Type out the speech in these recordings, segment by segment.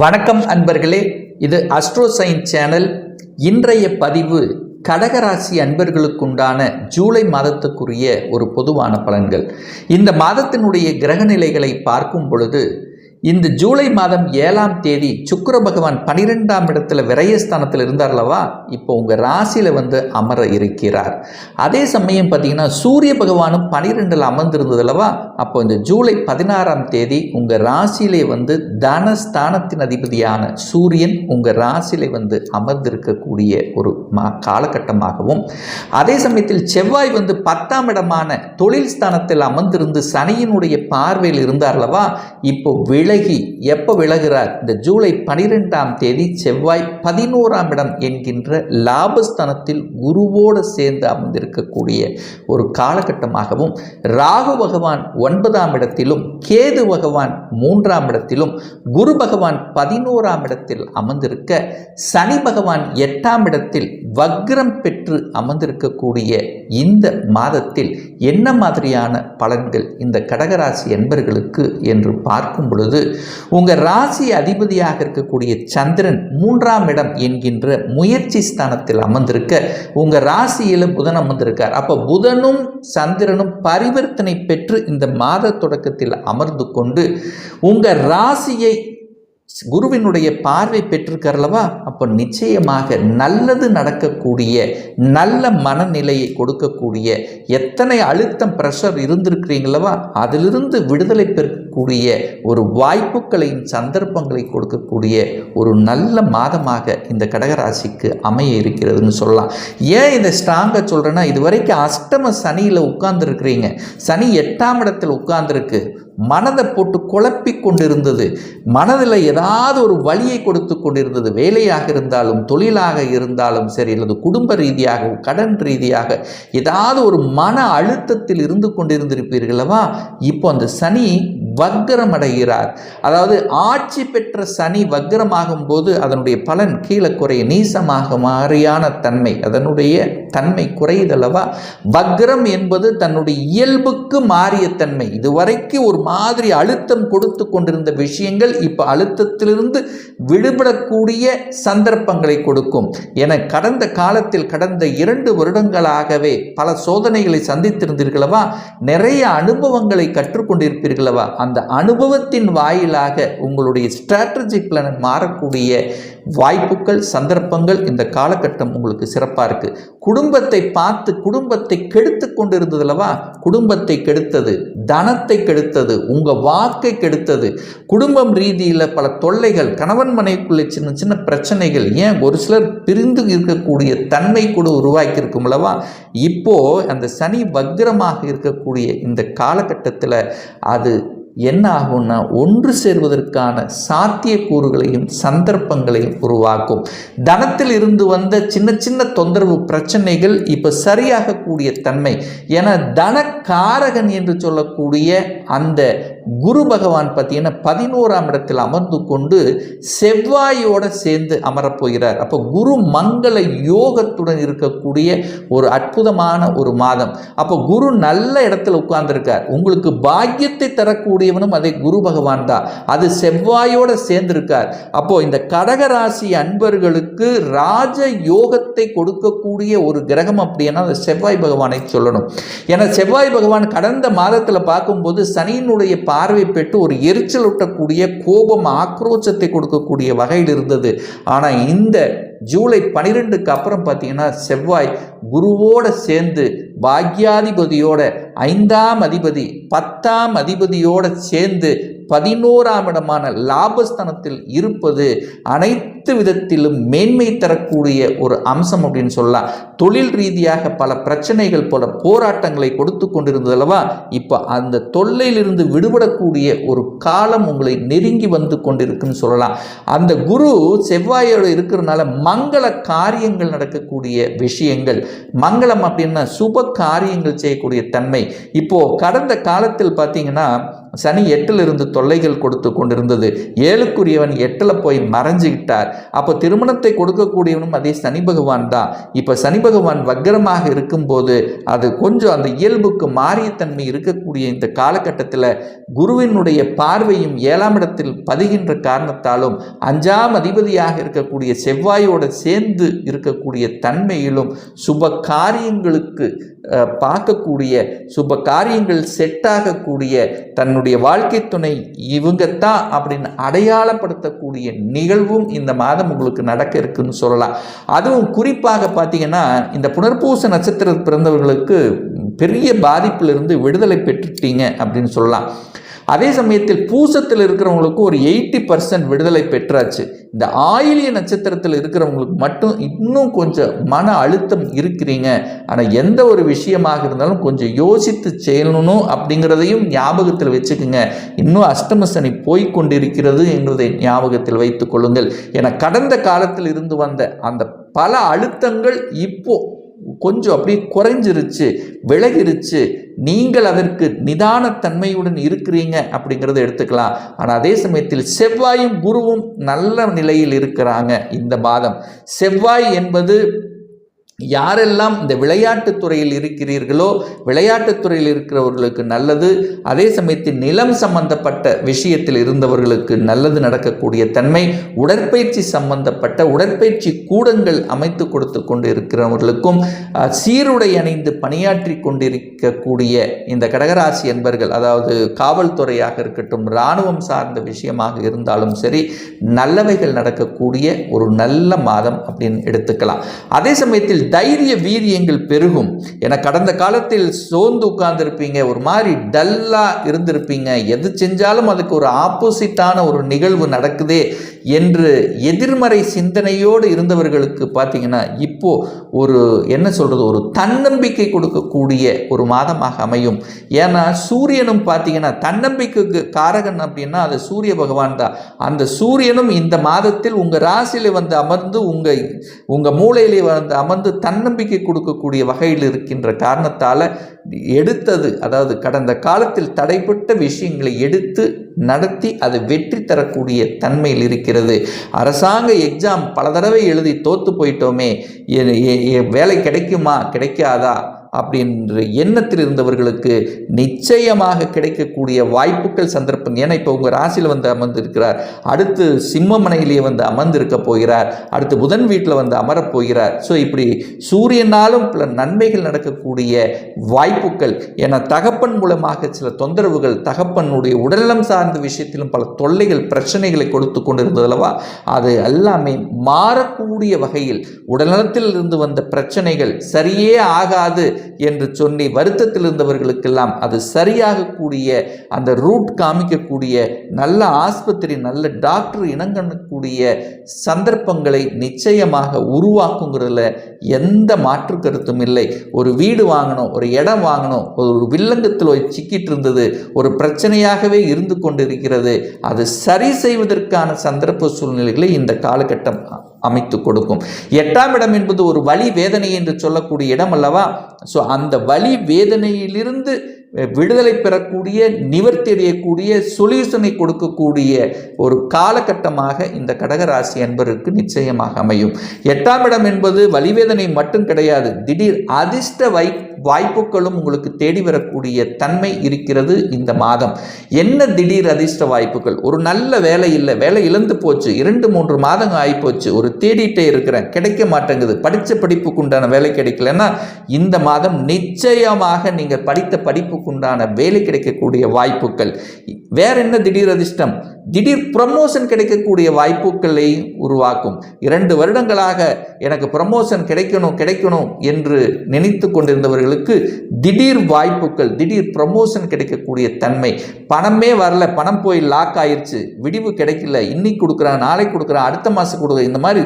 வணக்கம் அன்பர்களே, இது அஸ்ட்ரோ சயின்ஸ் சேனல். இன்றைய பதிவு கடகராசி அன்பர்களுக்குண்டான ஜூலை மாதத்துக்குரிய ஒரு பொதுவான பலன்கள். இந்த மாதத்தினுடைய கிரக நிலைகளை பார்க்கும் பொழுது இந்த ஜூலை மாதம் 7ஆம் தேதி சுக்கிர பகவான் 12ஆம் இடத்துல விரயஸ்தானத்தில் இருந்தார்லவா, இப்போ உங்கள் ராசியில் அமர இருக்கிறார். அதே சமயம் பார்த்தீங்கன்னா சூரிய பகவானும் 12ல் அமர்ந்திருந்ததுலவா, அப்போ இந்த ஜூலை 16ஆம் தேதி உங்கள் ராசியிலே தனஸ்தானத்தின் அதிபதியான சூரியன் உங்கள் ராசியிலே அமர்ந்திருக்கக்கூடிய ஒரு காலகட்டமாகவும், அதே சமயத்தில் செவ்வாய் 10ஆம் இடமான தொழில் ஸ்தானத்தில் அமர்ந்திருந்து சனியினுடைய பார்வையில் இருந்தார்லவா, இப்போ எப்ப விலகிறார்? இந்த ஜூலை 12ஆம் தேதி செவ்வாய் 11ஆம் இடம் என்கின்ற லாபஸ்தானத்தில் குருவோடு சேர்ந்து அமர்ந்திருக்கக்கூடிய ஒரு காலகட்டமாகவும், ராகு பகவான் 9ஆம் இடத்திலும் கேது பகவான் 3ஆம் இடத்திலும் குரு பகவான் 11ஆம் இடத்தில் அமர்ந்திருக்க, சனி பகவான் 8ஆம் இடத்தில் வக்ரம் பெற்று அமர்ந்திருக்கக்கூடிய இந்த மாதத்தில் என்ன மாதிரியான பலன்கள் இந்த கடகராசி என்பர்களுக்கு என்று பார்க்கும் பொழுது, உங்கள் ராசி அதிபதியாக இருக்கக்கூடிய சந்திரன் 3ஆம் இடம் என்கின்ற முயற்சி ஸ்தானத்தில் அமர்ந்திருக்க, உங்கள் ராசியில் புதன் அமர்ந்திருக்கார். அப்போ புதனும் சந்திரனும் பரிவர்த்தனை பெற்று இந்த மாத தொடக்கத்தில் அமர்ந்து கொண்டு உங்கள் ராசியை குருவினுடைய பார்வை பெற்றிருக்கார்லவா, அப்போ நிச்சயமாக நல்லது நடக்கக்கூடிய, நல்ல மனநிலையை கொடுக்கக்கூடிய, எத்தனை அழுத்தம் பிரஷர் இருந்திருக்கிறீங்களவா அதிலிருந்து விடுதலை பெறக்கூடிய ஒரு வாய்ப்புகளையும் சந்தர்ப்பங்களை கொடுக்கக்கூடிய ஒரு நல்ல மாதமாக இந்த கடகராசிக்கு அமைய இருக்கிறதுன்னு சொல்லலாம். ஏன் இதை ஸ்ட்ராங்காக சொல்கிறேன்னா, இது வரைக்கும் அஷ்டம சனியில் உட்கார்ந்துருக்கிறீங்க, சனி 8ஆம் இடத்தில் உட்கார்ந்துருக்கு, மனதை போட்டு குழப்பி கொண்டிருந்தது, மனதில் ஏதாவது ஒரு வழியை கொடுத்து கொண்டிருந்தது. வேலையாக இருந்தாலும் தொழிலாக இருந்தாலும் சரி, அல்லது குடும்ப ரீதியாக கடன் ரீதியாக ஏதாவது ஒரு மன அழுத்தத்தில் இருந்து கொண்டிருந்திருப்பீர்களவா, இப்போ அந்த சனி வக்ரம் அடைகிறார். அதாவது ஆட்சி பெற்ற சனி வக்ரமாகும் போது அதனுடைய பலன் கீழே குறைய, நீசமாக மாறியான தன்மை, அதனுடைய தன்மை குறையுதல்லவா. வக்ரம் என்பது தன்னுடைய இயல்புக்கு மாறிய தன்மை. இதுவரைக்கும் ஒரு மாதிரி அழுத்தம் கொடுத்து கொண்டிருந்த விஷயங்கள் இப்போ அழுத்தத்திலிருந்து விடுபடக்கூடிய சந்தர்ப்பங்களை கொடுக்கும். என கடந்த காலத்தில் கடந்த 2 வருடங்களாகவே பல சோதனைகளை சந்தித்திருந்தீர்களவா, நிறைய அனுபவங்களை கற்றுக்கொண்டிருப்பீர்களவா, அந்த அனுபவத்தின் வாயிலாக உங்களுடைய ஸ்ட்ராட்டஜிக் பிளான் மாறக்கூடிய வாய்ப்புகள் சந்தர்ப்பங்கள் இந்த காலகட்டம் உங்களுக்கு சிறப்பாக இருக்கு. குடும்பத்தை பார்த்து குடும்பத்தை கெடுத்து கொண்டிருந்ததுலவா, குடும்பத்தை கெடுத்தது, தனத்தை கெடுத்தது, உங்கள் வாக்கை கெடுத்தது, குடும்பம் ரீதியில் பல தொல்லைகள், கணவன் மனைவிக்குள்ளே சின்ன சின்ன பிரச்சனைகள், ஏன் ஒரு சிலர் பிரிந்து இருக்கக்கூடிய தன்மை கூட உருவாக்கி இருக்கும்லவா. இப்போ அந்த சனி வக்ரமாக இருக்கக்கூடிய இந்த காலகட்டத்தில் அது என்ன ஆகும்னா, ஒன்று சேர்வதற்கான சாத்தியக்கூறுகளையும் சந்தர்ப்பங்களையும் உருவாக்கும். தனத்தில் இருந்து வந்த சின்ன சின்ன தொந்தரவு பிரச்சனைகள் இப்போ சரியாகக்கூடிய தன்மை. என தனக்காரகன் என்று சொல்லக்கூடிய அந்த குரு பகவான் பார்த்தீங்கன்னா 11ஆம் இடத்தில் அமர்ந்து கொண்டு செவ்வாயோடு சேர்ந்து அமரப்போகிறார். அப்போ குரு மங்கள யோகத்துடன் இருக்கக்கூடிய ஒரு அற்புதமான ஒரு மாதம். அப்போ குரு நல்ல இடத்துல உட்கார்ந்துருக்கார். உங்களுக்கு பாக்கியத்தை தரக்கூடியவனும் அதே குரு பகவான் தான், அது செவ்வாயோடு சேர்ந்திருக்கார். அப்போ இந்த கடகராசி அன்பர்களுக்கு ராஜ யோகத்தை கொடுக்கக்கூடிய ஒரு கிரகம் அப்படின்னா அது செவ்வாய் பகவானை சொல்லணும். ஏன்னா செவ்வாய் பகவான் கடந்த மாதத்தில் பார்க்கும்போது சனியினுடைய பார்வை பெற்று ஒரு எரிச்சல் ஊட்டக்கூடிய கோபம் ஆக்ரோஷத்தை கொடுக்கக்கூடிய வகையில் இருந்தது. ஆனால் இந்த ஜூலை 12க்கு அப்புறம் பார்த்தீங்கன்னா செவ்வாய் குருவோடு சேர்ந்து பாக்யாதிபதியோட 5ஆம் அதிபதி 10ஆம் அதிபதியோடு சேர்ந்து 11ஆம் இடமான லாபஸ்தானத்தில் இருப்பது அனைத்து விதத்திலும் மேன்மை தரக்கூடிய ஒரு அம்சம் அப்படின்னு சொல்லலாம். தொழில் ரீதியாக பல பிரச்சனைகள் போல போராட்டங்களை கொடுத்து கொண்டிருந்ததல்லவா, இப்போ அந்த தொல்லையிலிருந்து விடுபடக்கூடிய ஒரு காலம் உங்களை நெருங்கி வந்து கொண்டிருக்குன்னு சொல்லலாம். அந்த குரு செவ்வாயோடு இருக்கிறதுனால மங்கள காரியங்கள் நடக்கக்கூடிய விஷயங்கள், மங்களம் அப்படின்னா சுப காரியங்கள் செய்யக்கூடிய தன்மை. இப்போ கடந்த காலத்தில் பார்த்தீங்கன்னா சனி 8ல் இருந்து தொல்லைகள் கொடுத்து கொண்டிருந்தது. 7க்குரியவன் 8ல் போய் மறைஞ்சுக்கிட்டார். அப்போ திருமணத்தை கொடுக்கக்கூடியவனும் அதே சனி பகவான் தான். இப்போ சனி பகவான் வக்கரமாக இருக்கும்போது அது கொஞ்சம் அந்த இயல்புக்கு மாறிய தன்மை இருக்கக்கூடிய இந்த காலகட்டத்தில் குருவினுடைய பார்வையும் 7ஆம் இடத்தில் பதிகின்ற காரணத்தாலும் 5ஆம் அதிபதியாக இருக்கக்கூடிய செவ்வாயோடு சேர்ந்து இருக்கக்கூடிய தன்மையிலும் சுப காரியங்களுக்கு பார்க்கக்கூடிய சுப காரியங்கள் செட் ஆகக்கூடிய தன்னுடைய வாழ்க்கை துணை இவங்கத்தான் அப்படின்னு அடையாளப்படுத்தக்கூடிய நிகழ்வும் இந்த மாதம் உங்களுக்கு நடக்க இருக்குன்னு சொல்லலாம். அதுவும் குறிப்பாக பார்த்தீங்கன்னா இந்த புனர்பூச நட்சத்திரம் பிறந்தவர்களுக்கு பெரிய பாதிப்பிலிருந்து விடுதலை பெற்றுட்டீங்க அப்படின்னு சொல்லலாம். அதே சமயத்தில் பூசத்தில் இருக்கிறவங்களுக்கு ஒரு 80% விடுதலை பெற்றாச்சு. இந்த ஆயிலிய நட்சத்திரத்தில் இருக்கிறவங்களுக்கு மட்டும் இன்னும் கொஞ்சம் மன அழுத்தம் இருக்கிறீங்க. ஆனால் எந்த ஒரு விஷயமாக இருந்தாலும் கொஞ்சம் யோசித்து செய்யணும் அப்படிங்கிறதையும் ஞாபகத்தில் வச்சுக்குங்க. இன்னும் அஷ்டம சனி போய்கொண்டிருக்கிறது என்பதை ஞாபகத்தில் வைத்துக் கொள்ளுங்கள். என கடந்த காலத்தில் இருந்து வந்த அந்த பல அழுத்தங்கள் இப்போ கொஞ்சம் அப்படியே குறைஞ்சிருச்சு, விலகிருச்சு. நீங்கள் அதற்கு நிதானத்தன்மையுடன் இருக்கிறீங்க அப்படிங்கிறத எடுத்துக்கலாம். ஆனால் அதே சமயத்தில் செவ்வாயும் குருவும் நல்ல நிலையில் இருக்கிறாங்க இந்த மாதம். செவ்வாய் என்பது யாரெல்லாம் இந்த விளையாட்டுத் துறையில் இருக்கிறீர்களோ விளையாட்டுத் துறையில் இருக்கிறவர்களுக்கு நல்லது. அதே சமயத்தில் நிலம் சம்பந்தப்பட்ட விஷயத்தில் இருந்தவர்களுக்கு நல்லது நடக்கக்கூடிய தன்மை, உடற்பயிற்சி சம்பந்தப்பட்ட உடற்பயிற்சி கூடங்கள் அமைத்து கொடுத்து கொண்டு இருக்கிறவர்களுக்கும், சீருடை அணிந்து பணியாற்றி கொண்டிருக்கக்கூடிய இந்த கடகராசி என்பர்கள், அதாவது காவல்துறையாக இருக்கட்டும், இராணுவம் சார்ந்த விஷயமாக இருந்தாலும் சரி, நல்லவைகள் நடக்கக்கூடிய ஒரு நல்ல மாதம் அப்படின்னு எடுத்துக்கலாம். அதே சமயத்தில் தைரிய வீரியங்கள் பெருகும். என கடந்த காலத்தில் சோர்ந்து உட்கார்ந்துருப்பீங்க, ஒரு மாதிரி டல்லா இருந்திருப்பீங்க, எது செஞ்சாலும் அதுக்கு ஒரு ஆப்போசிட்டான ஒரு நிகழ்வு நடக்குதே என்று எதிர்மறை சிந்தனையோடு இருந்தவர்களுக்கு பார்த்தீங்கன்னா இப்போ ஒரு என்ன சொல்றது, ஒரு தன்னம்பிக்கை கொடுக்கக்கூடிய ஒரு மாதமாக அமையும். ஏன்னா சூரியனும் பார்த்தீங்கன்னா தன்னம்பிக்கைக்கு காரகன் அப்படின்னா அது சூரிய பகவான் தான். அந்த சூரியனும் இந்த மாதத்தில் உங்க ராசியில வந்து அமர்ந்து உங்க மூளையிலே வந்து அமர்ந்து தன்னம்பிக்கை கொடுக்கக்கூடிய வகையில் இருக்கின்ற காரணத்தால் எடுத்தது, அதாவது கடந்த காலத்தில் தடைப்பட்ட விஷயங்களை எடுத்து நடத்தி அது வெற்றி தரக்கூடிய தன்மையில் இருக்கிறது. அரசாங்க எக்ஸாம் பல தடவை எழுதி தோத்து போயிட்டோமே, வேலை கிடைக்குமா கிடைக்காதா அப்படின்ற எண்ணத்தில் இருந்தவர்களுக்கு நிச்சயமாக கிடைக்கக்கூடிய வாய்ப்புகள் சந்தர்ப்பம். ஏன்னா இப்போ உங்கள் ராசியில் வந்து அமர்ந்திருக்கிறார், அடுத்து சிம்மமனையிலேயே வந்து அமர்ந்திருக்க போகிறார், அடுத்து புதன் வீட்டில் வந்து அமரப் போகிறார். ஸோ இப்படி சூரியனாலும் பல நன்மைகள் நடக்கக்கூடிய வாய்ப்புகள். என தகப்பன் மூலமாக சில தொந்தரவுகள், தகப்பனுடைய உடல்நலம் சார்ந்த விஷயத்திலும் பல தொல்லைகள் பிரச்சனைகளை கொடுத்து கொண்டிருந்ததல்லவா, அது எல்லாமே மாறக்கூடிய வகையில் உடல்நலத்தில் இருந்து வந்த பிரச்சனைகள் சரியே ஆகாது என்று சொல்லி வருத்தத்தில் இருந்தவர்களுக்கெல்லாம் அது சரியாகக்கூடிய அந்த ரூட் காமிக்கக்கூடிய நல்ல ஆஸ்பத்திரி, நல்ல டாக்டர் இனங்கக்கூடிய சந்தர்ப்பங்களை நிச்சயமாக உருவாக்குங்கிறதுல எந்த மாற்று கருத்தும் இல்லை. ஒரு வீடு வாங்கணும், ஒரு இடம் வாங்கணும், ஒரு வில்லங்கத்தில் சிக்கிட்டு இருந்தது, ஒரு பிரச்சனையாகவே இருந்து கொண்டிருக்கிறது, அது சரி செய்வதற்கான சந்தர்ப்ப சூழ்நிலைகளை இந்த காலகட்டம் அமைத்து கொடுக்கும். 8ஆம் இடம் என்பது ஒரு வலி வேதனை என்று சொல்லக்கூடிய இடம் அல்லவா. ஸோ அந்த வலி வேதனையிலிருந்து விடுதலை பெறக்கூடிய, நிவர்த்தி அடையக்கூடிய, சொல்யூஷனை கொடுக்கக்கூடிய ஒரு காலகட்டமாக இந்த கடகராசி என்பதற்கு நிச்சயமாக அமையும். 8ஆம் இடம் என்பது வலிவேதனை மட்டும் கிடையாது, திடீர் அதிர்ஷ்ட வாய்ப்புகளும் உங்களுக்கு தேடி வரக்கூடிய தன்மை இருக்கிறது இந்த மாதம். என்ன திடீர் அதிர்ஷ்ட வாய்ப்புகள்? ஒரு நல்ல வேலை இல்லை, வேலை இழந்து போச்சு, 2-3 மாதங்கள் ஆகிப்போச்சு, ஒரு தேடிட்டே இருக்கிறேன், கிடைக்க மாட்டேங்குது, படித்த படிப்புக்கு உண்டான வேலை கிடைக்கலன்னா இந்த மாதம் நிச்சயமாக நீங்கள் படித்த படிப்புக்குண்டான வேலை கிடைக்கக்கூடிய வாய்ப்புகள். வேற என்ன திடீர் அதிர்ஷ்டம்? திடீர் ப்ரமோஷன் கிடைக்கக்கூடிய வாய்ப்புகளை உருவாக்கும். 2 வருடங்களாக எனக்கு ப்ரமோஷன் கிடைக்கணும் என்று நினைத்து கொண்டிருந்தவர்களுக்கு திடீர் வாய்ப்புகள், திடீர் ப்ரமோஷன் கிடைக்கக்கூடிய தன்மை. பணமே வரல, பணம் போய் லாக் ஆயிடுச்சு, விடிவு கிடைக்கல, இன்னைக்கு கொடுக்குறான், நாளைக்கு கொடுக்குறான், அடுத்த மாதம் கொடுக்குறேன், இந்த மாதிரி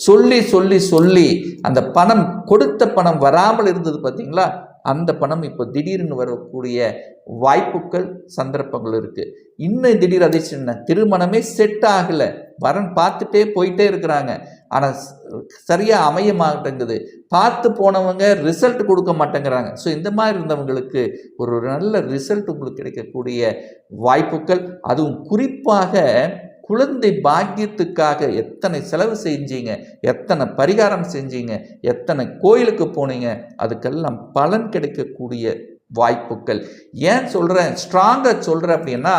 சொல்லி சொல்லி சொல்லி அந்த பணம், கொடுத்த பணம் வராமல் இருந்தது பார்த்தீங்களா, அந்த பணம் இப்போ திடீர்னு வரக்கூடிய வாய்ப்புகள் சந்தர்ப்பங்கள் இருக்குது. இன்னும் திடீர் அதிர்ஷ்டம் என்ன? திருமணமே செட் ஆகலை, வரன் பார்த்துட்டே போயிட்டே இருக்கிறாங்க, ஆனால் சரியாக அமைய மாட்டேங்குது. பார்த்து போனவங்க ரிசல்ட் கொடுக்க மாட்டேங்கிறாங்க. ஸோ இந்த மாதிரி இருந்தவங்களுக்கு ஒரு நல்ல ரிசல்ட் உங்களுக்கு கிடைக்கக்கூடிய வாய்ப்புகள், அதுவும் குறிப்பாக குழந்தை பாக்கியத்துக்காக எத்தனை செலவு செஞ்சீங்க, எத்தனை பரிகாரம் செஞ்சீங்க, எத்தனை கோயிலுக்கு போனீங்க, அதுக்கெல்லாம் பலன் கிடைக்கக்கூடிய வாய்ப்புகள். ஏன் சொல்கிறேன், ஸ்ட்ராங்காக சொல்கிறேன் அப்படின்னா,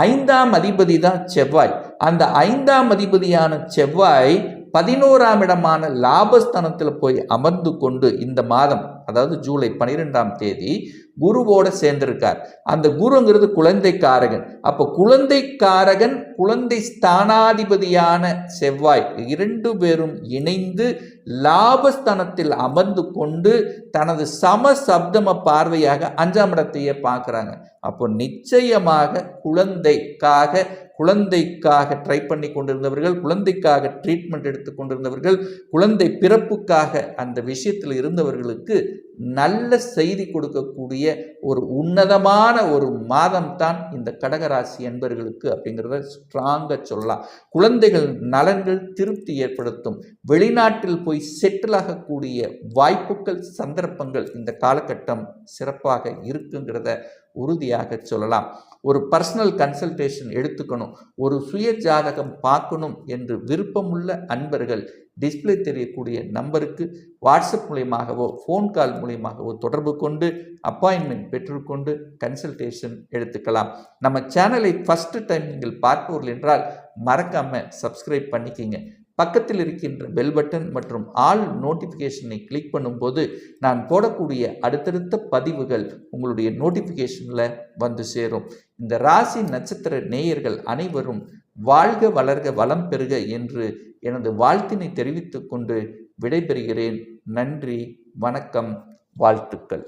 5ஆம் அதிபதி தான் செவ்வாய். அந்த 5ஆம் அதிபதியான செவ்வாய் 11ஆம் இடமான லாபஸ்தானத்தில் போய் அமர்ந்து கொண்டு இந்த மாதம், அதாவது ஜூலை 12ஆம் தேதி குருவோட சேர்ந்திருக்கார். அந்த குருங்கிறது குழந்தைக்காரகன். அப்போ குழந்தைக்காரகன், குழந்தை ஸ்தானாதிபதியான செவ்வாய், 2 பேரும் இணைந்து லாபஸ்தானத்தில் அமர்ந்து கொண்டு தனது சமசப்தம பார்வையாக 5ஆம் இடத்தையே பார்க்குறாங்க. அப்போ நிச்சயமாக குழந்தைக்காக ட்ரை பண்ணி கொண்டிருந்தவர்கள், குழந்தைக்காக ட்ரீட்மெண்ட் எடுத்து கொண்டிருந்தவர்கள், குழந்தை பிறப்புக்காக அந்த விஷயத்தில் இருந்தவர்களுக்கு நல்ல செய்தி கொடுக்கக்கூடிய ஒரு உன்னதமான ஒரு மாதம் தான் இந்த கடகராசி என்பவர்களுக்கு அப்படிங்கிறத ஸ்ட்ராங்காக சொல்லலாம். குழந்தைகள் நலன்கள் திருப்தி ஏற்படுத்தும். வெளிநாட்டில் போய் செட்டில் ஆகக்கூடிய வாய்ப்புகள், சந்தர்ப்பங்கள் இந்த காலகட்டம் சிறப்பாக இருக்குங்கிறத உறுதியாக சொல்லலாம். ஒரு பர்சனல் கன்சல்டேஷன் எடுத்துக்கணும், ஒரு சுய ஜாதகம் பார்க்கணும் என்று விருப்பமுள்ள அன்பர்கள் டிஸ்பிளே தெரியக்கூடிய நம்பருக்கு வாட்ஸ்அப் மூலியமாகவோ ஃபோன் கால் மூலியமாகவோ தொடர்பு கொண்டு அப்பாயின்மெண்ட் பெற்றுக்கொண்டு கன்சல்டேஷன் எடுத்துக்கலாம். நம்ம சேனலை ஃபஸ்ட்டு டைம் நீங்கள் பார்ப்பவர்கள் என்றால் மறக்காமல் சப்ஸ்கிரைப் பண்ணிக்கிங்க. பக்கத்தில் இருக்கின்ற பெல் பட்டன் மற்றும் ஆல் நோட்டிஃபிகேஷனை கிளிக் பண்ணும்போது நான் போடக்கூடிய அடுத்தடுத்த பதிவுகள் உங்களுடைய நோட்டிஃபிகேஷனில் வந்து சேரும். இந்த ராசி நட்சத்திர நேயர்கள் அனைவரும் வாழ்க வளர்க வளம் பெறுக என்று எனது வாழ்த்தினை தெரிவித்துக் கொண்டு விடைபெறுகிறேன். நன்றி, வணக்கம், வாழ்த்துக்கள்.